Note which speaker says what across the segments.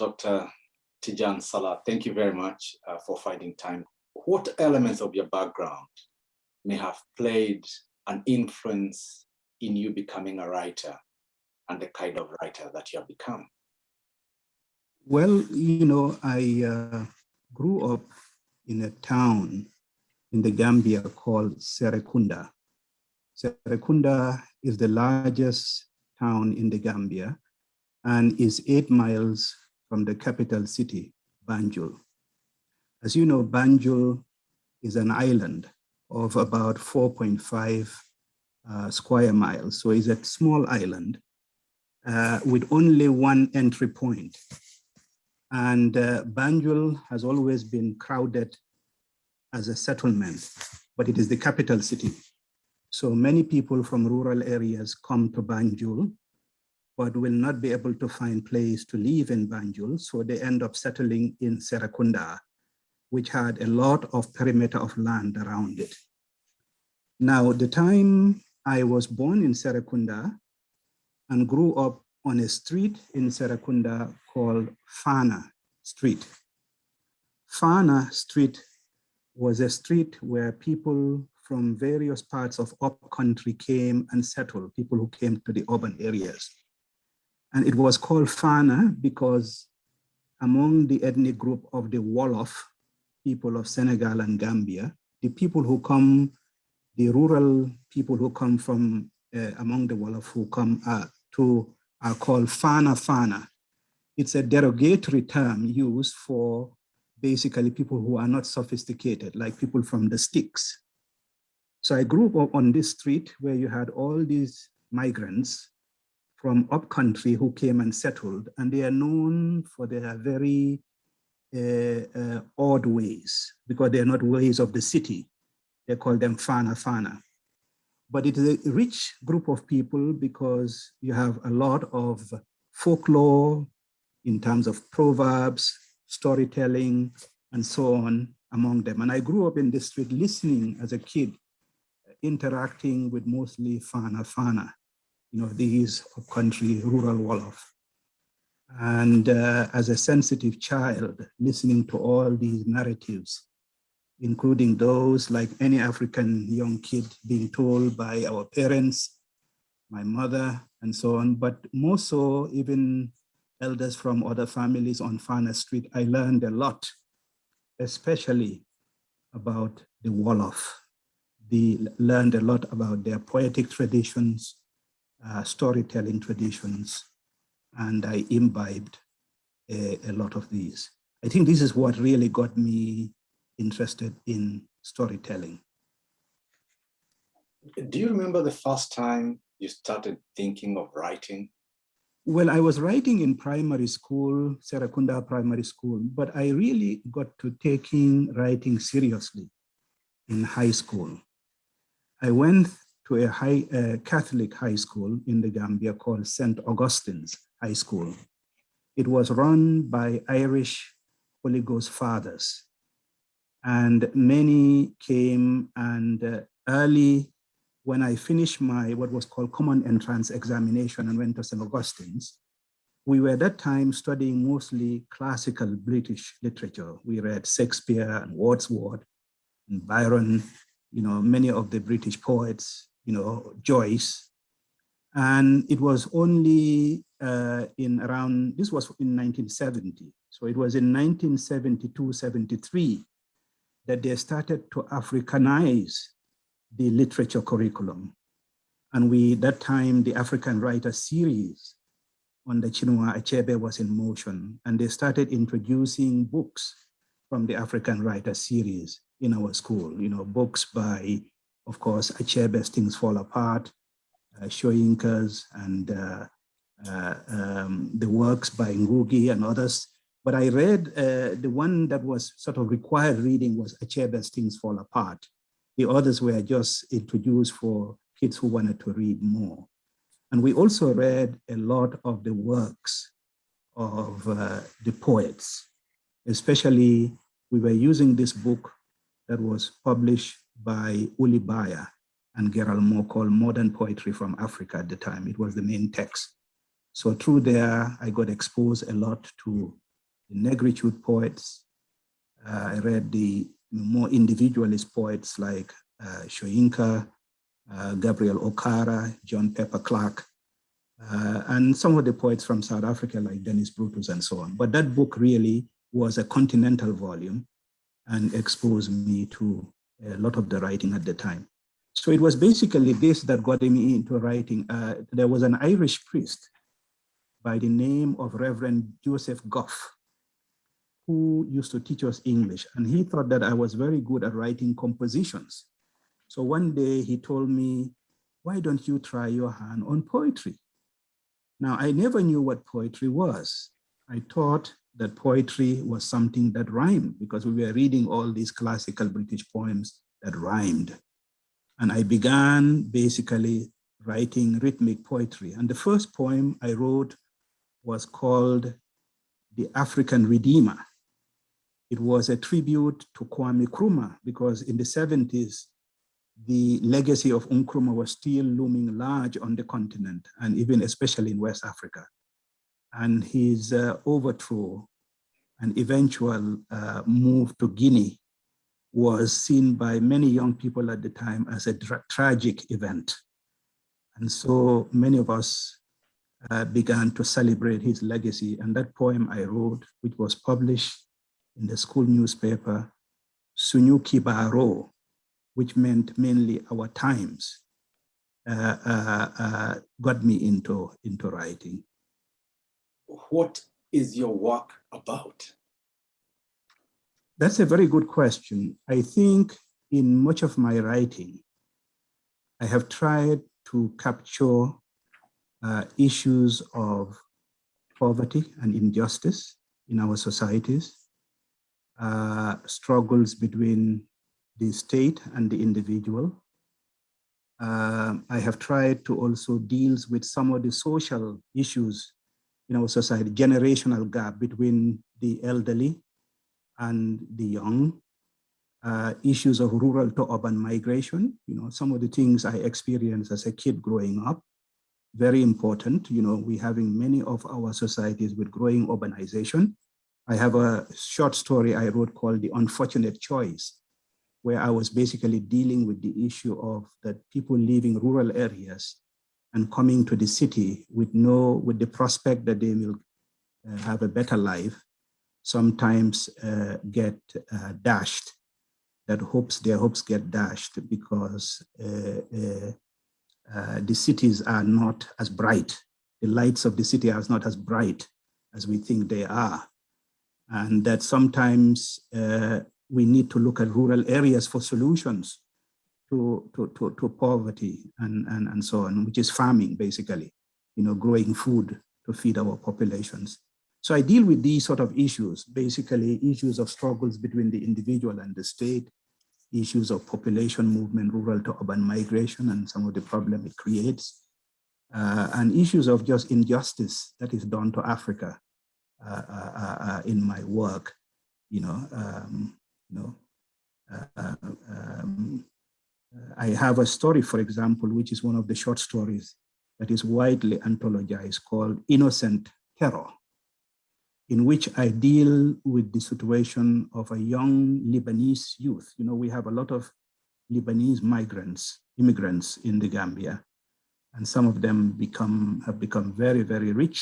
Speaker 1: Dr. Tijan Sallah, thank you very much for finding time. What elements of your background may have played an influence in you becoming a writer and the kind of writer that you have become?
Speaker 2: Well, I grew up in a town in the Gambia called Serekunda. Serekunda is the largest town in the Gambia and is 8 miles from the capital city, Banjul. As you know, Banjul is an island of about 4.5 square miles. So it's a small island with only one entry point. And Banjul has always been crowded as a settlement, but it is the capital city. So many people from rural areas come to Banjul, but will not be able to find place to live in Banjul. So they end up settling in Serekunda, which had a lot of perimeter of land around it. Now, the time I was born in Serekunda and grew up on a street in Serekunda called Fana Street. Fana Street was a street where people from various parts of upcountry came and settled, people who came to the urban areas. And it was called Fana because among the ethnic group of the Wolof, people of Senegal and Gambia, the people who come, the rural people who come from among the Wolof who come are called Fana Fana. It's a derogatory term used for basically people who are not sophisticated, like people from the sticks. So I grew up on this street where you had all these migrants from upcountry who came and settled, and they are known for their very odd ways because they are not ways of the city. They call them Fana Fana. But it is a rich group of people because you have a lot of folklore in terms of proverbs, storytelling, and so on among them. And I grew up in the street listening as a kid, interacting with mostly Fana Fana, these country rural Wolof. And as a sensitive child, listening to all these narratives, including those like any African young kid being told by our parents, my mother, and so on, but more so even elders from other families on Fana Street, I learned a lot, especially about the Wolof. They learned a lot about their poetic traditions, storytelling traditions, and I imbibed a lot of these. I think this is what really got me interested in storytelling.
Speaker 1: Do you remember the first time you started thinking of writing?
Speaker 2: Well, I was writing in primary school, Serekunda Primary School, but I really got to taking writing seriously in high school. I went to a Catholic high school in the Gambia called St. Augustine's High School. It was run by Irish Holy Ghost fathers. And many came, and early when I finished my what was called common entrance examination and went to St. Augustine's, we were at that time studying mostly classical British literature. We read Shakespeare and Wordsworth and Byron, many of the British poets, Joyce. And it was only this was in 1970. So it was in 1972, 73 that they started to Africanize the literature curriculum. And that time, the African Writer Series on the Chinua Achebe was in motion. And they started introducing books from the African Writer Series in our school, books by, of course, Achebe's Things Fall Apart, Shoyinka's, and the works by Ngugi and others. But I read the one that was sort of required reading was Achebe's Things Fall Apart. The others were just introduced for kids who wanted to read more. And we also read a lot of the works of the poets, especially we were using this book that was published by Uli Baya and Gerald Moore called Modern Poetry from Africa at the time. It was the main text. So through there, I got exposed a lot to negritude poets. I read the more individualist poets like Shoyinka, Gabriel Okara, John Pepper Clark, and some of the poets from South Africa like Dennis Brutus and so on. But that book really was a continental volume and exposed me to a lot of the writing at the time. So it was basically this that got me into writing. There was an Irish priest by the name of Reverend Joseph Goff, who used to teach us English, and he thought that I was very good at writing compositions. So one day he told me, why don't you try your hand on poetry? Now, I never knew what poetry was. I thought that poetry was something that rhymed because we were reading all these classical British poems that rhymed. And I began basically writing rhythmic poetry. And the first poem I wrote was called The African Redeemer. It was a tribute to Kwame Nkrumah because in the 70s, the legacy of Nkrumah was still looming large on the continent and even especially in West Africa. And his overthrow and eventual move to Guinea was seen by many young people at the time as a tragic event. And so many of us began to celebrate his legacy. And that poem I wrote, which was published in the school newspaper, Sunyuki Baro, which meant mainly our times, got me into writing.
Speaker 1: What is your work about?
Speaker 2: That's a very good question. I think in much of my writing, I have tried to capture issues of poverty and injustice in our societies, struggles between the state and the individual. I have tried to also deal with some of the social issues in our society, generational gap between the elderly and the young, issues of rural to urban migration, some of the things I experienced as a kid growing up, very important. We having many of our societies with growing urbanization. I have a short story I wrote called The Unfortunate Choice, where I was basically dealing with the issue of that people leaving rural areas and coming to the city with the prospect that they will have a better life, sometimes get dashed, their hopes get dashed because the cities are not as bright. The lights of the city are not as bright as we think they are. And that sometimes we need to look at rural areas for solutions to poverty and so on, which is farming, basically, growing food to feed our populations. So I deal with these sort of issues, basically issues of struggles between the individual and the state, issues of population movement, rural to urban migration, and some of the problem it creates, and issues of just injustice that is done to Africa in my work. I have a story, for example, which is one of the short stories that is widely anthologized called Innocent Terror, in which I deal with the situation of a young Lebanese youth. We have a lot of Lebanese immigrants in the Gambia, and some of them have become very, very rich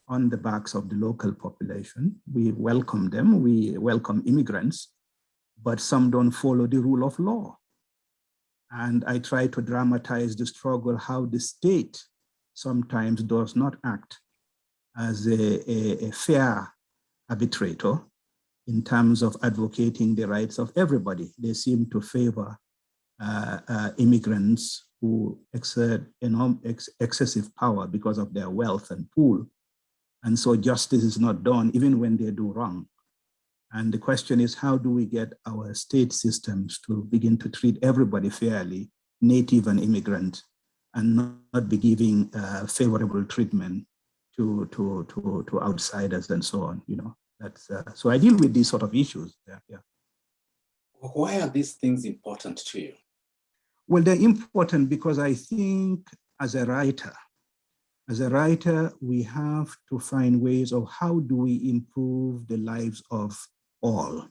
Speaker 2: on the backs of the local population. We welcome them, we welcome immigrants, but some don't follow the rule of law. And I try to dramatize the struggle, how the state sometimes does not act as a fair arbitrator in terms of advocating the rights of everybody. They seem to favor immigrants who exert excessive power because of their wealth and pool. And so justice is not done even when they do wrong. And the question is, how do we get our state systems to begin to treat everybody fairly, native and immigrant, and not be giving favorable treatment to outsiders and so on? That's so I deal with these sort of issues. Yeah.
Speaker 1: Why are these things important to you?
Speaker 2: Well, they're important because I think as a writer, As a writer, we have to find ways of how do we improve the lives of all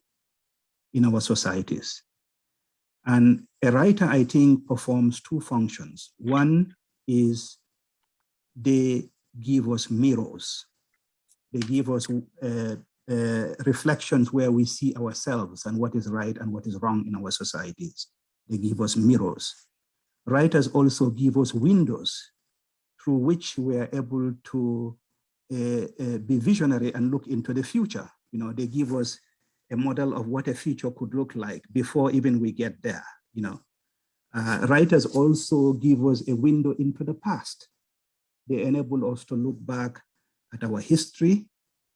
Speaker 2: in our societies. And a writer, I think, performs two functions. One is they give us mirrors. They give us reflections where we see ourselves and what is right and what is wrong in our societies. They give us mirrors. Writers also give us windows through which we are able to be visionary and look into the future. You know, they give us a model of what a future could look like before even we get there. You know, writers also give us a window into the past. They enable us to look back at our history,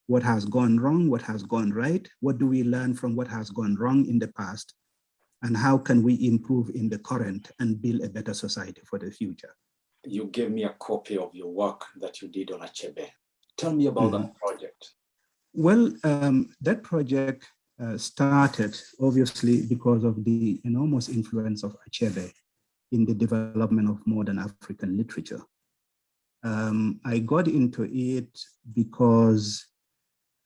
Speaker 2: what has gone wrong, what has gone right, what do we learn from what has gone wrong in the past, and how can we improve in the current and build a better society for the future.
Speaker 1: You gave me a copy of your work that you did on Achebe. Tell me about that project.
Speaker 2: Well, that project started obviously because of the enormous influence of Achebe in the development of modern African literature. I got into it because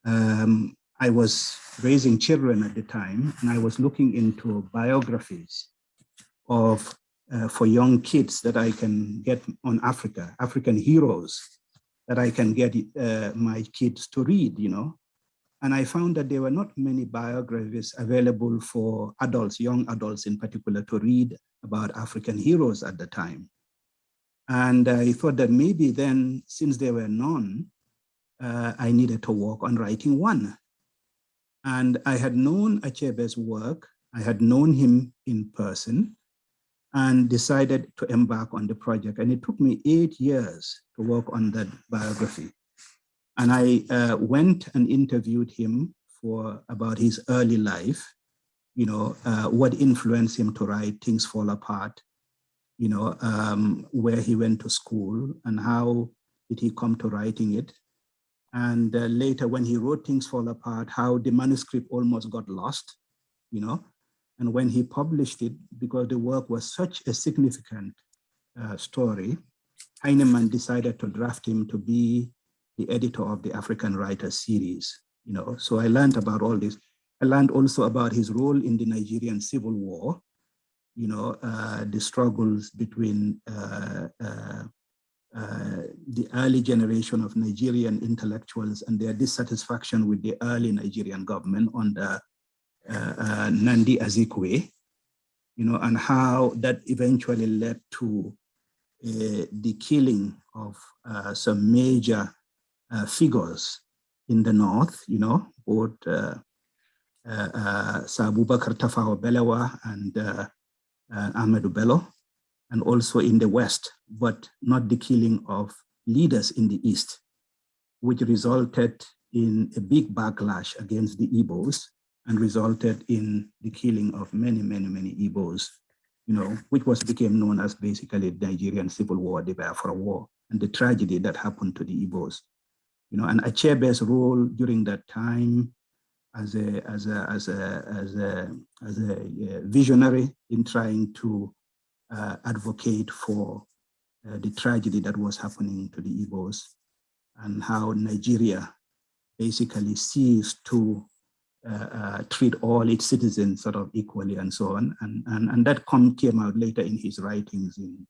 Speaker 2: I was raising children at the time, and I was looking into biographies of for young kids that I can get on Africa, African heroes that I can get my kids to read, you know. And I found that there were not many biographies available for adults, young adults in particular, to read about African heroes at the time. And I thought that maybe then, since there were none, I needed to work on writing one. And I had known Achebe's work, I had known him in person, and decided to embark on the project. And it took me 8 years to work on that biography. And I went and interviewed him for about his early life, you know, what influenced him to write Things Fall Apart, you know, where he went to school and how did he come to writing it. And later when he wrote Things Fall Apart, how the manuscript almost got lost, you know, and when he published it, because the work was such a significant story, Heinemann decided to draft him to be the editor of the African Writers series, you know. So I learned about all this. I learned also about his role in the Nigerian Civil War, you know, the struggles between the early generation of Nigerian intellectuals and their dissatisfaction with the early Nigerian government under Nandi Azikiwe, you know, and how that eventually led to the killing of some major figures in the north, you know, both Sabu Bakar Tafawa Balewa and Ahmedu Bello, and also in the west, but not the killing of leaders in the east, which resulted in a big backlash against the Igbos and resulted in the killing of many, many, many Igbos, you know, which became known as basically the Nigerian Civil War, the Biafra War, and the tragedy that happened to the Igbos. You know, and Achebe's role during that time as a visionary in trying to advocate for the tragedy that was happening to the Igbos, and how Nigeria basically ceased to treat all its citizens sort of equally and so on. And that came out later in his writings in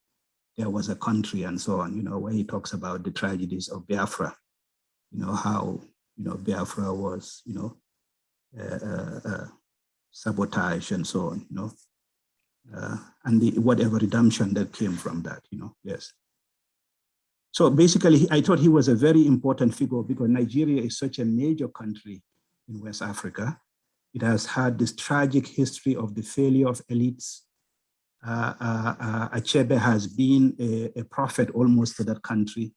Speaker 2: There Was a Country and so on, you know, where he talks about the tragedies of Biafra, you know, how, you know, Biafra was, you know, sabotage and so on, you know, and whatever redemption that came from that, you know, yes. So basically, I thought he was a very important figure because Nigeria is such a major country in West Africa. It has had this tragic history of the failure of elites. Achebe has been a prophet almost to that country,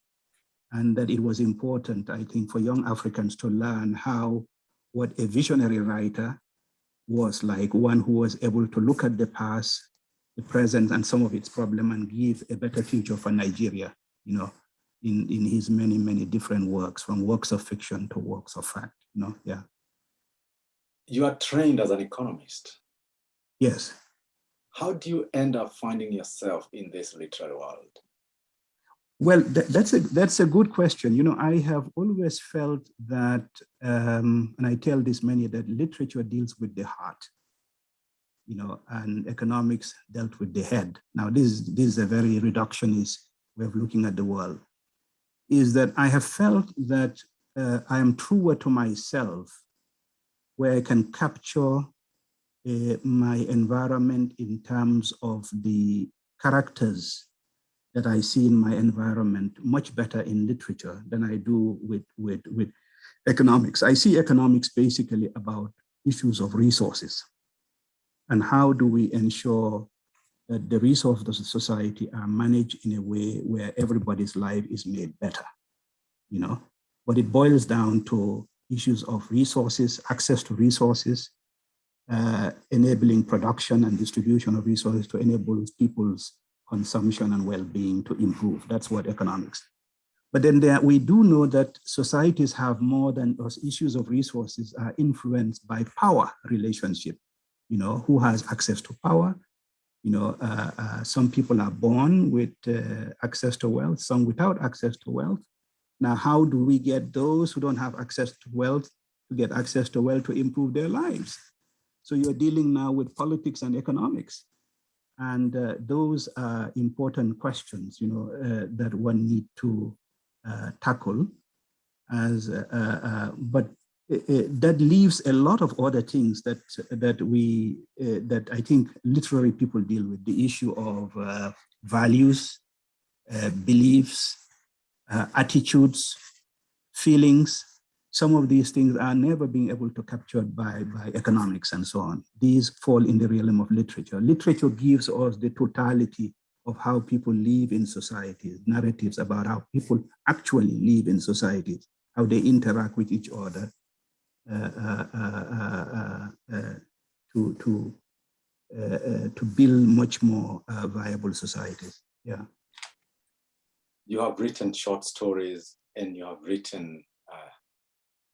Speaker 2: and that it was important, I think, for young Africans to learn what a visionary writer was like, one who was able to look at the past, the present, and some of its problems and give a better future for Nigeria, you know, in his many, many different works, from works of fiction to works of fact, you know, yeah.
Speaker 1: You are trained as an economist.
Speaker 2: Yes.
Speaker 1: How do you end up finding yourself in this literary world?
Speaker 2: Well, that's a good question. You know, I have always felt that, and I tell this many, that literature deals with the heart, you know, and economics dealt with the head. Now, this is a very reductionist way of looking at the world, is that I have felt that I am truer to myself where I can capture my environment in terms of the characters that I see in my environment much better in literature than I do with economics. I see economics basically about issues of resources and how do we ensure that the resources of the society are managed in a way where everybody's life is made better, you know? But it boils down to issues of resources, access to resources, enabling production and distribution of resources to enable people's consumption and well-being to improve. That's what economics. But then we do know that societies have more than those issues of resources are influenced by power relationship. You know, who has access to power? You know, some people are born with access to wealth, some without access to wealth. Now, how do we get those who don't have access to wealth to get access to wealth to improve their lives? So you're dealing now with politics and economics. And those are important questions, you know, that one need to tackle. But that leaves a lot of other things that I think literary people deal with: the issue of values, beliefs, attitudes, feelings. Some of these things are never being able to captured by economics and so on. These fall in the realm of literature. Literature gives us the totality of how people live in societies, narratives about how people actually live in societies, how they interact with each other to build much more viable societies. Yeah.
Speaker 1: You have written short stories and you have written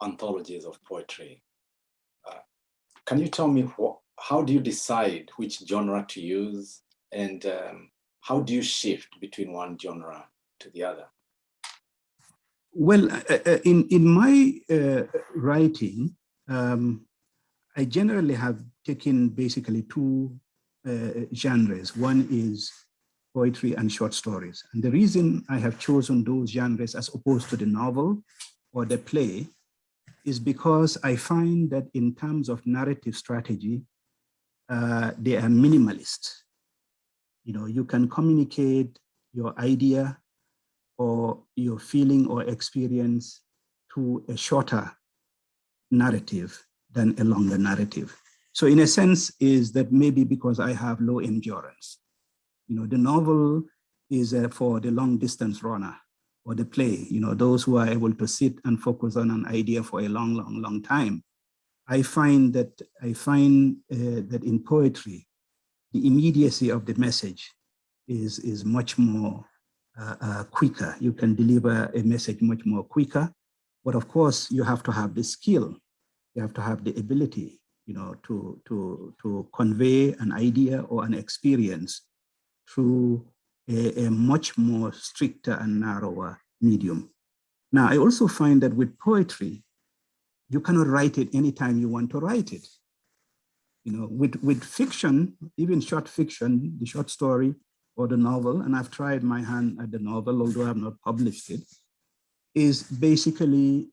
Speaker 1: anthologies of poetry. Can you tell me how do you decide which genre to use, and how do you shift between one genre to the other?
Speaker 2: Well, in my writing, I generally have taken basically two genres. One is poetry and short stories. And the reason I have chosen those genres as opposed to the novel or the play is because I find that in terms of narrative strategy, they are minimalist. You know, you can communicate your idea or your feeling or experience through a shorter narrative than a longer narrative. So in a sense is that maybe because I have low endurance. You know, the novel is for the long distance runner, or the play, you know, those who are able to sit and focus on an idea for a long time. I find that in poetry, the immediacy of the message is much more quicker. You can deliver a message much more quicker, but of course you have to have the skill, you have to have the ability, you know, to convey an idea or an experience through a much more stricter and narrower medium. Now, I also find that with poetry, you cannot write it anytime you want to write it. You know, with fiction, even short fiction, the short story or the novel, and I've tried my hand at the novel, although I have not published it, is basically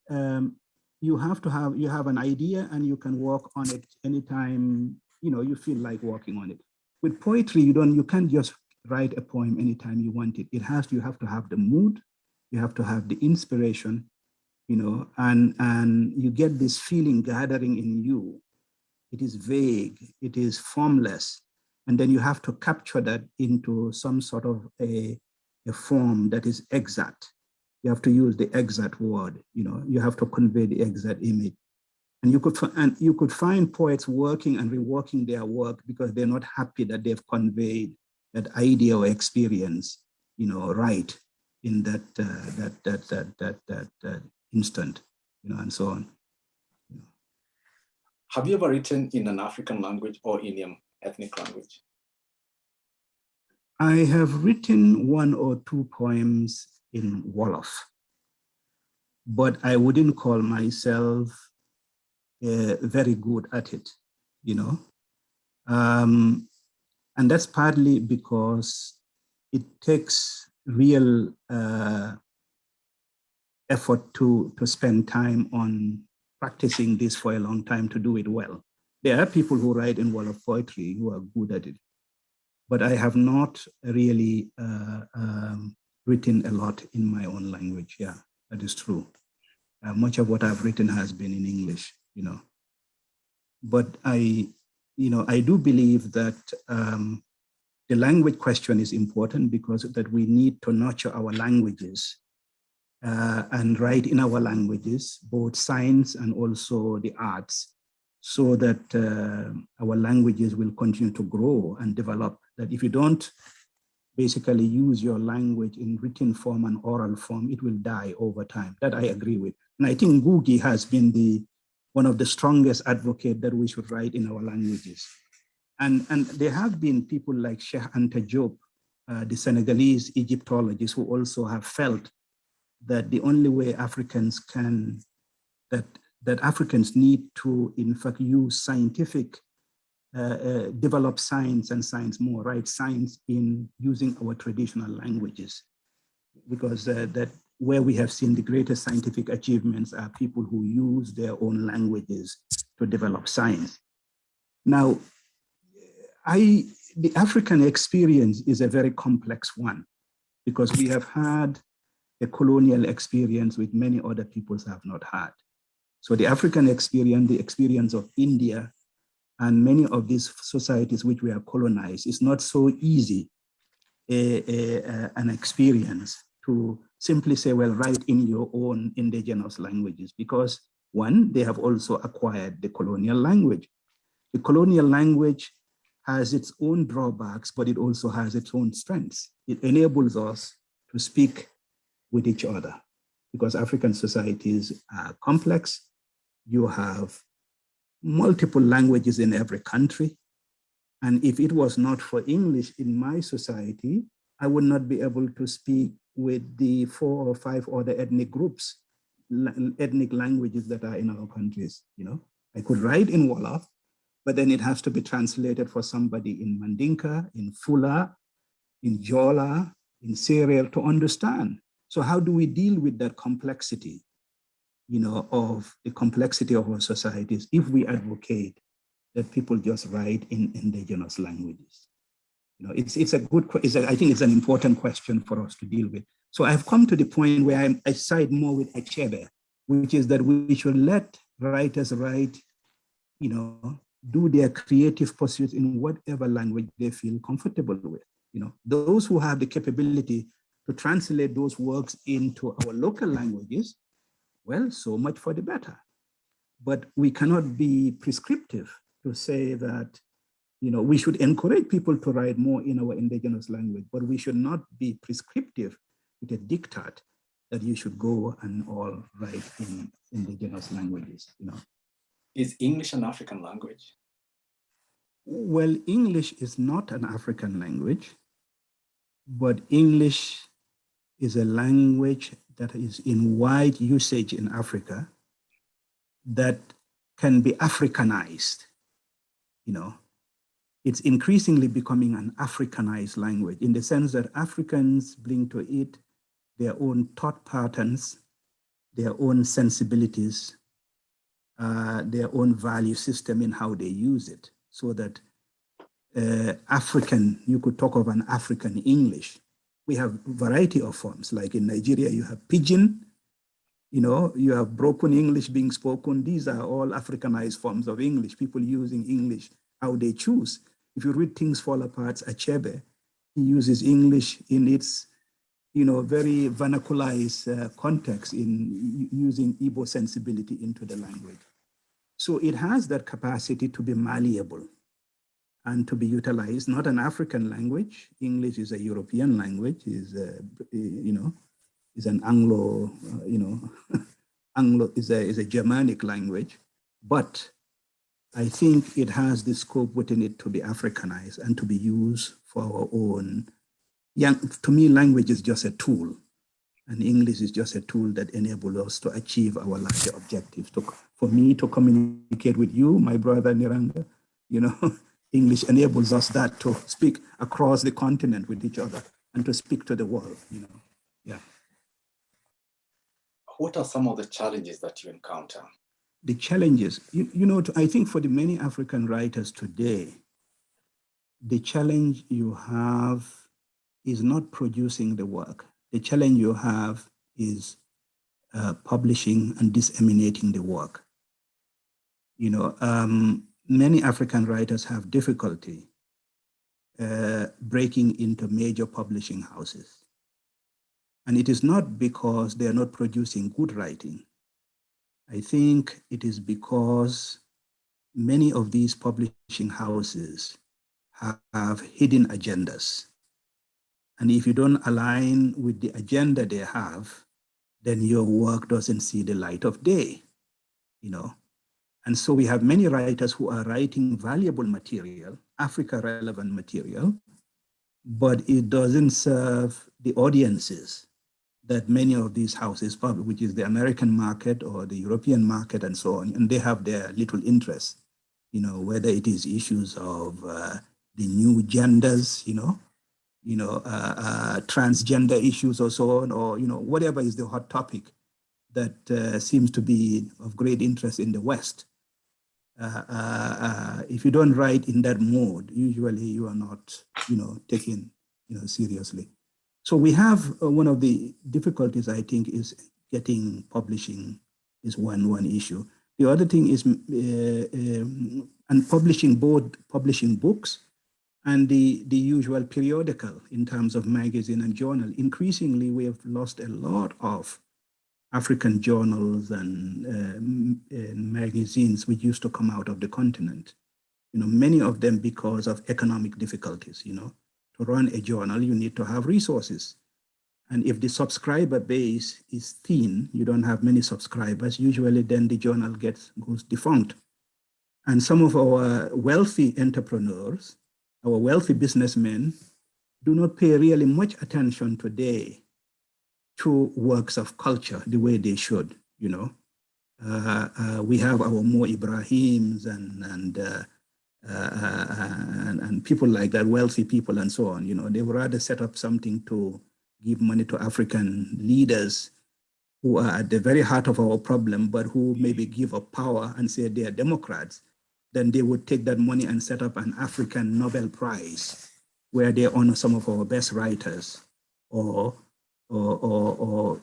Speaker 2: you have an idea and you can work on it anytime, you know, you feel like working on it. With poetry, you can't just write a poem anytime you want it. You have to have the mood, you have to have the inspiration, you know, and you get this feeling gathering in you. It is vague, it is formless, and then you have to capture that into some sort of a form that is exact. You have to use the exact word, you know, you have to convey the exact image. And you could find poets working and reworking their work because they're not happy that they've conveyed that idea or experience, you know, right in that instant, you know, and so on. You know.
Speaker 1: Have you ever written in an African language or in an ethnic language?
Speaker 2: I have written one or two poems in Wolof, but I wouldn't call myself very good at it, you know. And that's partly because it takes real effort to spend time on practicing this for a long time to do it well. There are people who write in Wolof poetry who are good at it, but I have not really written a lot in my own language. Yeah, that is true. Much of what I've written has been in English, you know. But I do believe that the language question is important because that we need to nurture our languages and write in our languages, both science and also the arts, so that our languages will continue to grow and develop. That if you don't basically use your language in written form and oral form, it will die over time. That I agree with. And I think Ngugi has been one of the strongest advocates that we should write in our languages. And there have been people like Sheikh Anta Diop, the Senegalese Egyptologist, who also have felt that the only way Africans can, that Africans need to, in fact, use scientific, develop science and science more, right? Science in using our traditional languages, because that where we have seen the greatest scientific achievements are people who use their own languages to develop science. Now, the African experience is a very complex one because we have had a colonial experience which many other peoples have not had. So the African experience, the experience of India, and many of these societies which we are colonized, is not so easy an experience to simply say, well, write in your own indigenous languages, because one, they have also acquired the colonial language. The colonial language has its own drawbacks, but it also has its own strengths. It enables us to speak with each other because African societies are complex. You have multiple languages in every country. And if it was not for English in my society, I would not be able to speak with the 4 or 5 other ethnic groups, ethnic languages that are in our countries. You know, I could write in Wolof, but then it has to be translated for somebody in Mandinka, in Fula, in Jola, in Serer to understand. So how do we deal with that complexity, you know, of the complexity of our societies if we advocate that people just write in indigenous languages? You know, I think it's an important question for us to deal with. So I've come to the point where I side more with Achebe, which is that we should let writers write, you know, do their creative pursuits in whatever language they feel comfortable with. You know, those who have the capability to translate those works into our local languages, well, so much for the better. But we cannot be prescriptive to say that, you know, we should encourage people to write more in our indigenous language, but we should not be prescriptive with a diktat that you should go and all write in indigenous languages, you know.
Speaker 1: Is English an African language?
Speaker 2: Well, English is not an African language, but English is a language that is in wide usage in Africa that can be Africanized, you know. It's increasingly becoming an Africanized language in the sense that Africans bring to it their own thought patterns, their own sensibilities, their own value system in how they use it, so that African, you could talk of an African English. We have a variety of forms, like in Nigeria, you have Pidgin, you know, you have broken English being spoken. These are all Africanized forms of English, people using English how they choose. If you read Things Fall Apart, Achebe, he uses English in its, you know, very vernacularized context in using Igbo sensibility into the language. So it has that capacity to be malleable and to be utilized. Not an African language. English is a European language, you know, is an Anglo, you know, Anglo is a Germanic language, but I think it has the scope within it to be Africanized and to be used for our own. To me, language is just a tool. And English is just a tool that enables us to achieve our larger objectives. For me to communicate with you, my brother Niranga, English enables us that to speak across the continent with each other and to speak to the world, Yeah.
Speaker 1: What are some of the challenges that you encounter?
Speaker 2: The challenges, I think for the many African writers today, the challenge you have is not producing the work. The challenge you have is publishing and disseminating the work. Many African writers have difficulty breaking into major publishing houses. And it is not because they are not producing good writing. I think it is because many of these publishing houses have hidden agendas. And if you don't align with the agenda they have, then your work doesn't see the light of day, And so we have many writers who are writing valuable material, Africa-relevant material, but it doesn't serve the audiences that many of these houses publish, which is the American market or the European market and so on, and they have their little interests, whether it is issues of the new genders, transgender issues or so on, or, whatever is the hot topic that seems to be of great interest in the West. If you don't write in that mode, usually you are not, taken, seriously. So we have one of the difficulties, I think, is getting publishing is one issue. The other thing is and publishing books and the usual periodical in terms of magazine and journal. Increasingly, we have lost a lot of African journals and magazines which used to come out of the continent. Many of them because of economic difficulties. To run a journal, you need to have resources. And if the subscriber base is thin, you don't have many subscribers, usually then the journal goes defunct. And some of our wealthy entrepreneurs, our wealthy businessmen, do not pay really much attention today to works of culture the way they should. We have our Mo Ibrahims and people like that, wealthy people and so on. They would rather set up something to give money to African leaders who are at the very heart of our problem, but who maybe give up power and say they are Democrats. Then they would take that money and set up an African Nobel Prize where they honor some of our best writers, or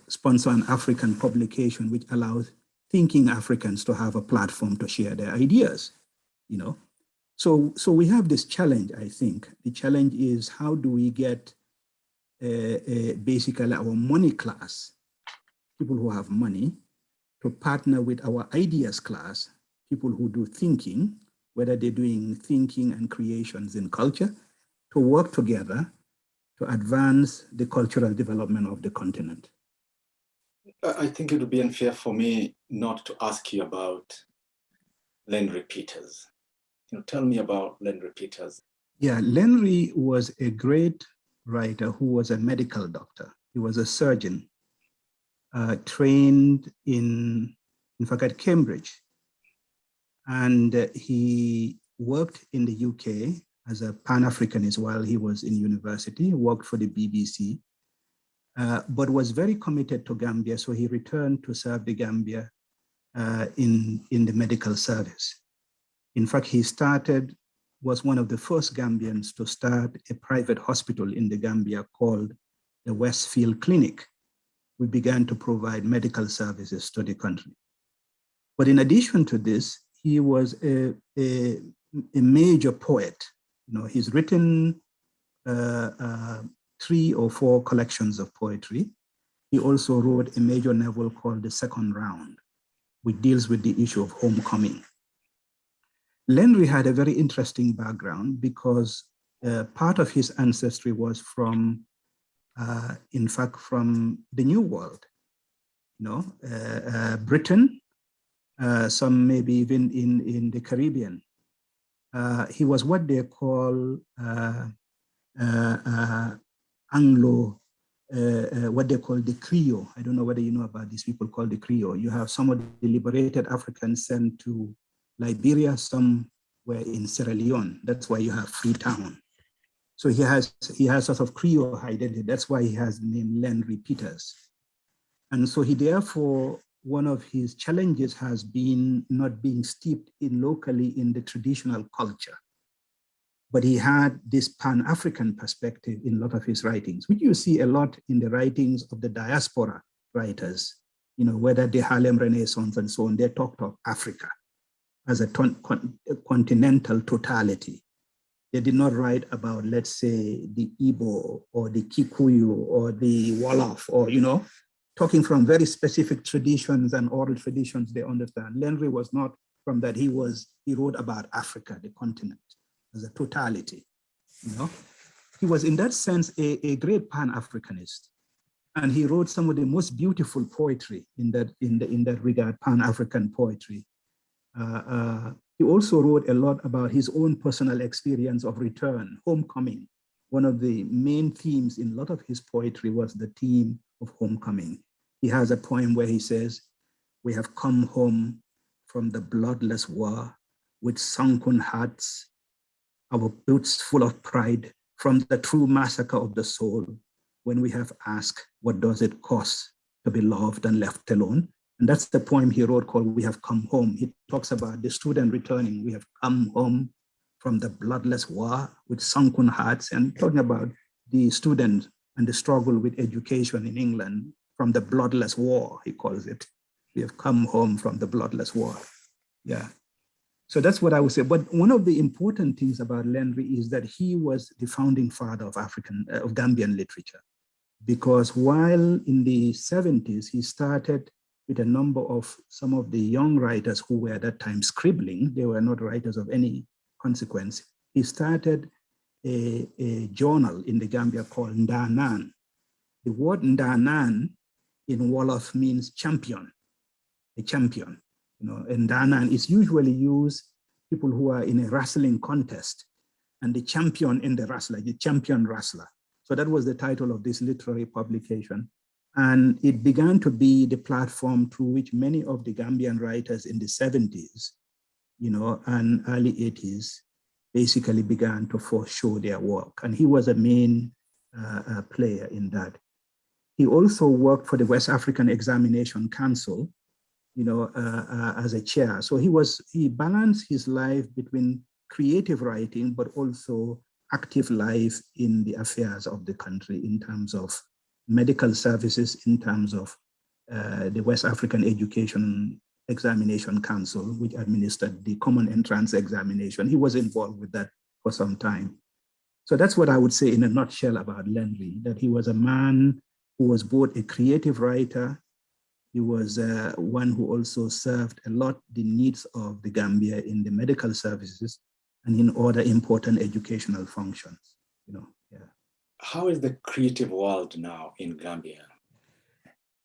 Speaker 2: sponsor an African publication which allows thinking Africans to have a platform to share their ideas. So we have this challenge, I think. The challenge is how do we get basically our money class, people who have money, to partner with our ideas class, people who do thinking, whether they're doing thinking and creations in culture, to work together to advance the cultural development of the continent.
Speaker 1: I think it would be unfair for me not to ask you about Lenry Peters. Tell me about Lenry Peters.
Speaker 2: Yeah, Lenry was a great writer who was a medical doctor. He was a surgeon, trained in fact, at Cambridge. And he worked in the UK as a Pan-Africanist while he was in university, worked for the BBC, but was very committed to Gambia. So he returned to serve the Gambia in the medical service. In fact, he was one of the first Gambians to start a private hospital in the Gambia called the Westfield Clinic. We began to provide medical services to the country. But in addition to this, he was a major poet. He's written 3 or 4 collections of poetry. He also wrote a major novel called The Second Round, which deals with the issue of homecoming. Lenry had a very interesting background because part of his ancestry was from, in fact, from the New World, Britain, some maybe even in the Caribbean. He was what they call Anglo what they call the Creole. I don't know whether you know about these people called the Creole. You have some of the liberated Africans sent to Liberia, some were in Sierra Leone. That's why you have Freetown. So he has sort of Creole identity. That's why he has the name Landry Peters. And so he therefore, one of his challenges has been not being steeped in locally in the traditional culture. But he had this Pan-African perspective in a lot of his writings, which you see a lot in the writings of the diaspora writers, whether the Harlem Renaissance and so on, they talked of Africa as a continental totality. They did not write about, let's say, the Igbo or the Kikuyu or the Wolof or, talking from very specific traditions and oral traditions they understand. Landry was not from that. He wrote about Africa, the continent, as a totality. He was in that sense a great Pan-Africanist, and he wrote some of the most beautiful poetry in that regard, Pan-African poetry. He also wrote a lot about his own personal experience of return, homecoming. One of the main themes in a lot of his poetry was the theme of homecoming. He has a poem where he says, "We have come home from the bloodless war with sunken hearts, our boots full of pride from the true massacre of the soul, when we have asked, what does it cost to be loved and left alone?" And that's the poem he wrote called "We Have Come Home." He talks about the student returning. We have come home from the bloodless war with sunken hearts, and talking about the student and the struggle with education in England from the bloodless war, he calls it. We have come home from the bloodless war. Yeah. So that's what I would say. But one of the important things about Landry is that he was the founding father of Gambian literature, because while in the 70s, he started with a number of some of the young writers who were at that time scribbling. They were not writers of any consequence. He started a journal in the Gambia called Ndanan. The word Ndanan in Wolof means champion, a champion. And Ndanan is usually used people who are in a wrestling contest, and the champion in the wrestler, the champion wrestler. So that was the title of this literary publication. And it began to be the platform through which many of the Gambian writers in the 70s, and early 80s, basically began to show their work. And he was a main player in that. He also worked for the West African Examination Council, as a chair. So he balanced his life between creative writing, but also active life in the affairs of the country in terms of medical services, in terms of the West African Education Examination Council, which administered the common entrance examination. He was involved with that for some time. So that's what I would say in a nutshell about Landry, that he was a man who was both a creative writer. He was one who also served a lot the needs of the Gambia in the medical services and in other important educational functions. Yeah.
Speaker 1: How is the creative world now in Gambia?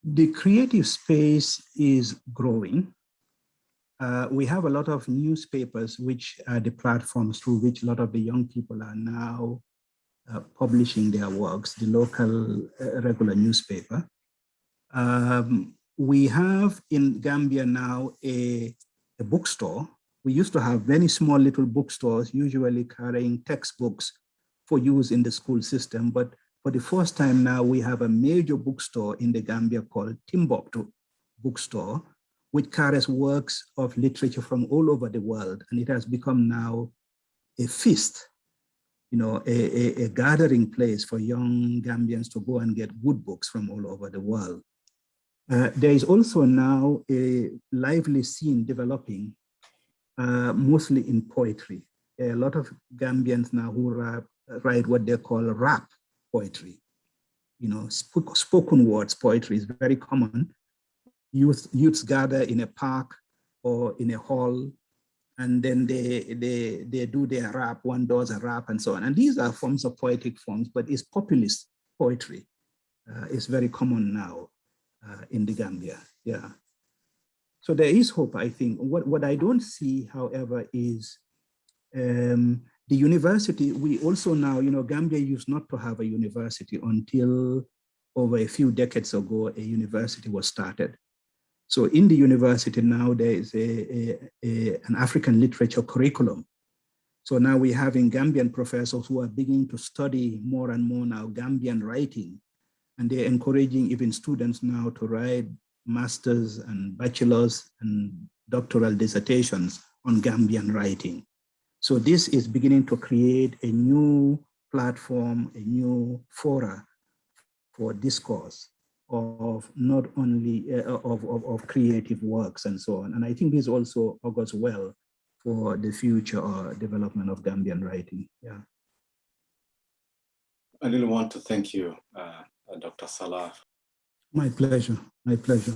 Speaker 2: The creative space is growing. We have a lot of newspapers, which are the platforms through which a lot of the young people are now publishing their works, the local regular newspaper. We have in Gambia now a bookstore. We used to have very small little bookstores, usually carrying textbooks for use in the school system. But for the first time now, we have a major bookstore in the Gambia called Timbuktu Bookstore, which carries works of literature from all over the world. And it has become now a feast, a gathering place for young Gambians to go and get good books from all over the world. There is also now a lively scene developing, mostly in poetry. There are a lot of Gambians now who write what they call rap poetry. Spoken words poetry is very common. Youths gather in a park or in a hall, and then they do their rap. One does a rap and so on. And these are forms of poetic forms, but it's populist poetry. It's very common now in the Gambia. Yeah. So there is hope, I think. What I don't see, however, is the university. We also now, Gambia used not to have a university until over a few decades ago, a university was started. So in the university now, there is an African literature curriculum. So now we're having Gambian professors who are beginning to study more and more now Gambian writing. And they're encouraging even students now to write master's and bachelor's and doctoral dissertations on Gambian writing. So this is beginning to create a new platform, a new fora for discourse of not only of creative works and so on. And I think this also augurs well for the future or development of Gambian writing. Yeah.
Speaker 1: I really want to thank you, Dr. Sallah.
Speaker 2: My pleasure. My pleasure.